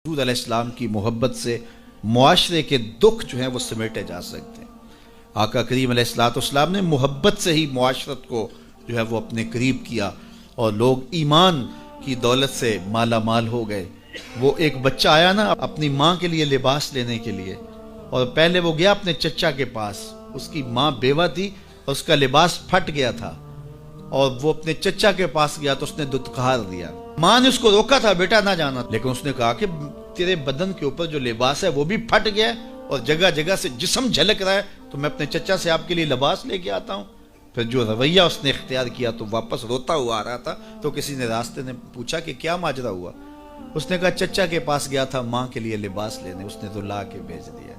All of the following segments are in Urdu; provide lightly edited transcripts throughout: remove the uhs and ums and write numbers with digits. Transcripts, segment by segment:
حضور علیہ السلام کی محبت سے معاشرے کے دکھ جو ہیں وہ سمیٹے جا سکتے ہیں۔ آقا کریم علیہ السلام نے محبت سے ہی معاشرت کو جو ہے وہ اپنے قریب کیا اور لوگ ایمان کی دولت سے مالا مال ہو گئے۔ وہ ایک بچہ آیا نا اپنی ماں کے لیے لباس لینے کے لیے، اور پہلے وہ گیا اپنے چچا کے پاس، اس کی ماں بیوہ تھی اور اس کا لباس پھٹ گیا تھا، اور وہ اپنے چچا کے پاس گیا تو اس نے دتکار دیا۔ ماں نے اس کو روکا تھا بیٹا نہ جانا، لیکن اس نے کہا کہ تیرے بدن کے اوپر جو لباس ہے وہ بھی پھٹ گیا ہے اور جگہ جگہ سے جسم جھلک رہا ہے، تو میں اپنے چچا سے آپ کے لیے لباس لے کے آتا ہوں۔ پھر جو رویہ اس نے اختیار کیا تو واپس روتا ہوا آ رہا تھا، تو کسی نے راستے نے پوچھا کہ کیا ماجرا ہوا؟ اس نے کہا چچا کے پاس گیا تھا ماں کے لیے لباس لینے، اس نے تو لا کے بھیج دیا۔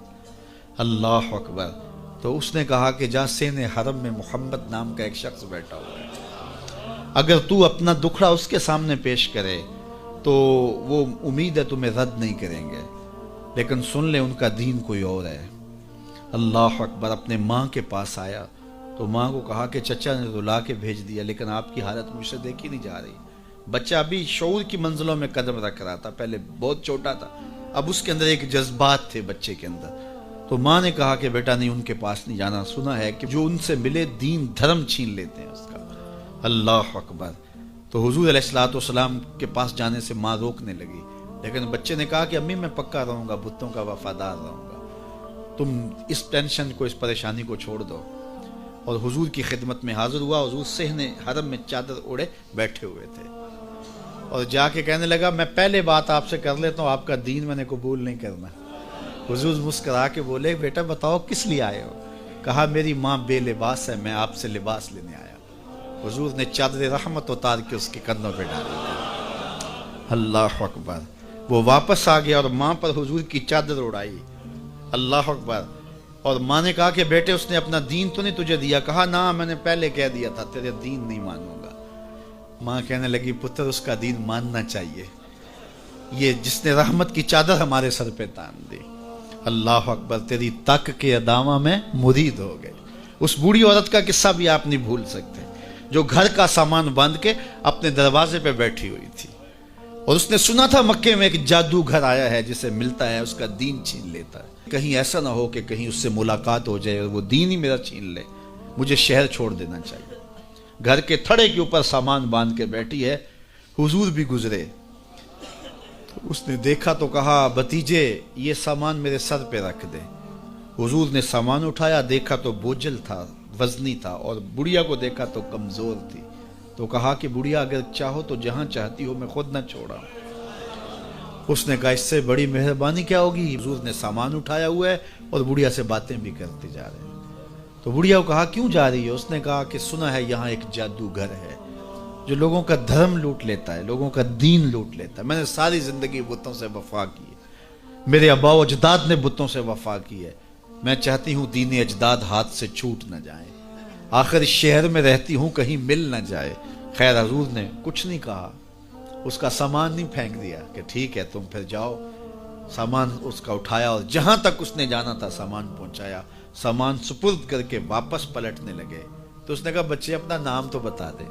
اللہ اکبر۔ تو اس نے کہا کہ جا سین حرم میں محمد نام کا ایک شخص بیٹھا ہوا ہے، اگر تو اپنا دکھڑا اس کے سامنے پیش کرے تو وہ امید ہے تمہیں رد نہیں کریں گے، لیکن سن لے ان کا دین کوئی اور ہے۔ اللہ اکبر۔ اپنے ماں کے پاس آیا تو ماں کو کہا کہ چچا نے تو لا کے بھیج دیا، لیکن آپ کی حالت مجھ سے دیکھی نہیں جا رہی۔ بچہ ابھی شعور کی منزلوں میں قدم رکھ رہا تھا، پہلے بہت چھوٹا تھا، اب اس کے اندر ایک جذبات تھے بچے کے اندر۔ تو ماں نے کہا کہ بیٹا نہیں، ان کے پاس نہیں جانا، سنا ہے کہ جو ان سے ملے دین دھرم چھین لیتے ہیں اس کا۔ اللہ اکبر۔ تو حضور علیہ السلام کے پاس جانے سے ماں روکنے لگی، لیکن بچے نے کہا کہ امی میں پکا رہوں گا، بتوں کا وفادار رہوں گا، تم اس ٹینشن کو، اس پریشانی کو چھوڑ دو۔ اور حضور کی خدمت میں حاضر ہوا۔ حضور صحن حرم میں چادر اوڑے بیٹھے ہوئے تھے، اور جا کے کہنے لگا میں پہلے بات آپ سے کر لیتا ہوں، آپ کا دین میں نے قبول نہیں کرنا۔ حضور مسکرا کے بولے بیٹا بتاؤ کس لیے آئے ہو؟ کہا میری ماں بے لباس ہے، میں آپ سے لباس لینے آیا۔ حضور نے چادر رحمت اتار کے اس کے کندھوں پہ ڈالی۔ اللہ اکبر۔ وہ واپس آ گیا اور ماں پر حضور کی چادر اڑائی۔ اللہ اکبر۔ اور ماں نے کہا کہ بیٹے اس نے اپنا دین تو نہیں تجھے دیا؟ کہا نہ، میں نے پہلے کہہ دیا تھا تیرے دین نہیں مانوں گا۔ ماں کہنے لگی پتر اس کا دین ماننا چاہیے، یہ جس نے رحمت کی چادر ہمارے سر پہ تان دی۔ اللہ اکبر۔ تیری تک کے ادامہ میں مرید ہو گئے۔ اس بوڑھی عورت کا قصہ بھی آپ نہیں بھول سکتے، جو گھر کا سامان باندھ کے اپنے دروازے پہ بیٹھی ہوئی تھی، اور اس نے سنا تھا مکے میں ایک جادوگر آیا ہے جسے ملتا ہے اس کا دین چھین لیتا ہے، کہیں ایسا نہ ہو کہ کہیں اس سے ملاقات ہو جائے اور وہ دین ہی میرا چھین لے، مجھے شہر چھوڑ دینا چاہیے۔ گھر کے تھڑے کے اوپر سامان باندھ کے بیٹھی ہے۔ حضور بھی گزرے، اس نے دیکھا تو کہا بھتیجے یہ سامان میرے سر پہ رکھ دے۔ حضور نے سامان اٹھایا، دیکھا تو بوجھل تھا، وزنی تھا، اور بڑھیا کو دیکھا تو کمزور تھی۔ تو کہا کہ بڑھیا اگر چاہو تو جہاں چاہتی ہو میں خود نہ چھوڑا۔ اس نے کہا اس سے بڑی مہربانی کیا ہوگی؟ حضور نے سامان اٹھایا ہوا ہے اور بڑھیا سے باتیں بھی کرتے جا رہے ہیں۔ تو بڑھیا کو کہا کیوں جا رہی ہے؟ اس نے کہا کہ سنا ہے یہاں ایک جادوگر ہے جو لوگوں کا دھرم لوٹ لیتا ہے، لوگوں کا دین لوٹ لیتا ہے۔ میں نے ساری زندگی بتوں سے وفا کی ہے، میرے آباء و اجداد نے بتوں سے وفا کی ہے، میں چاہتی ہوں دین اجداد ہاتھ سے چھوٹ نہ جائیں، آخر اس شہر میں رہتی ہوں کہیں مل نہ جائے۔ خیر حضور نے کچھ نہیں کہا، اس کا سامان نہیں پھینک دیا کہ ٹھیک ہے تم پھر جاؤ۔ سامان اس کا اٹھایا اور جہاں تک اس نے جانا تھا سامان پہنچایا، سامان سپرد کر کے واپس پلٹنے لگے۔ تو اس نے کہا بچے اپنا نام تو بتا دے،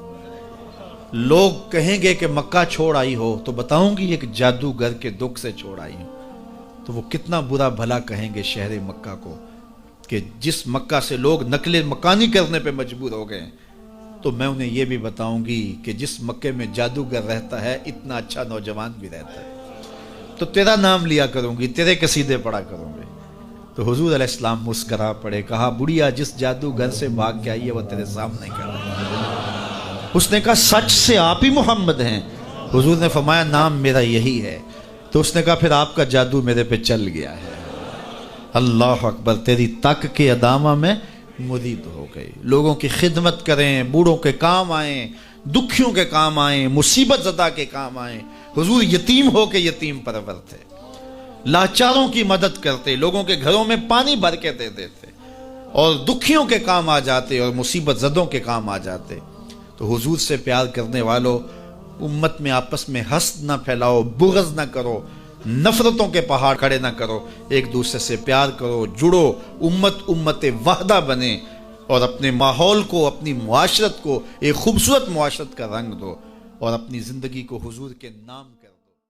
لوگ کہیں گے کہ مکہ چھوڑ آئی ہو تو بتاؤں گی ایک جادوگر کے دکھ سے چھوڑ آئی ہوں، تو وہ کتنا برا بھلا کہیں گے شہر مکہ کو کہ جس مکہ سے لوگ نقل مکانی کرنے پہ مجبور ہو گئے، تو میں انہیں یہ بھی بتاؤں گی کہ جس مکے میں جادوگر رہتا ہے اتنا اچھا نوجوان بھی رہتا ہے، تو تیرا نام لیا کروں گی، تیرے قصیدے پڑھا کروں گی۔ تو حضور علیہ السلام مسکرا پڑے، کہا بڑھیا جس جادوگر سے بھاگ کے آئی ہے وہ تیرے سامنے کھڑا ہے۔ اس نے کہا سچ سے آپ ہی محمد ہیں؟ حضور نے فرمایا نام میرا یہی ہے۔ تو اس نے کہا پھر آپ کا جادو میرے پہ چل گیا ہے۔ اللہ اکبر۔ تیری تک کے ادامہ میں مرید ہو گئی۔ لوگوں کی خدمت کریں، بوڑھوں کے کام آئیں، دکھیوں کے کام آئیں، مصیبت زدہ کے کام آئیں۔ حضور یتیم ہو کے یتیم پرور تھے، لاچاروں کی مدد کرتے، لوگوں کے گھروں میں پانی بھر کے دے دیتے، اور دکھیوں کے کام آ جاتے اور مصیبت زدوں کے کام آ جاتے۔ تو حضور سے پیار کرنے والوں، امت میں آپس میں حسد نہ پھیلاؤ، بغض نہ کرو، نفرتوں کے پہاڑ کھڑے نہ کرو، ایک دوسرے سے پیار کرو، جڑو، امت وحدہ بنے، اور اپنے ماحول کو، اپنی معاشرت کو ایک خوبصورت معاشرت کا رنگ دو، اور اپنی زندگی کو حضور کے نام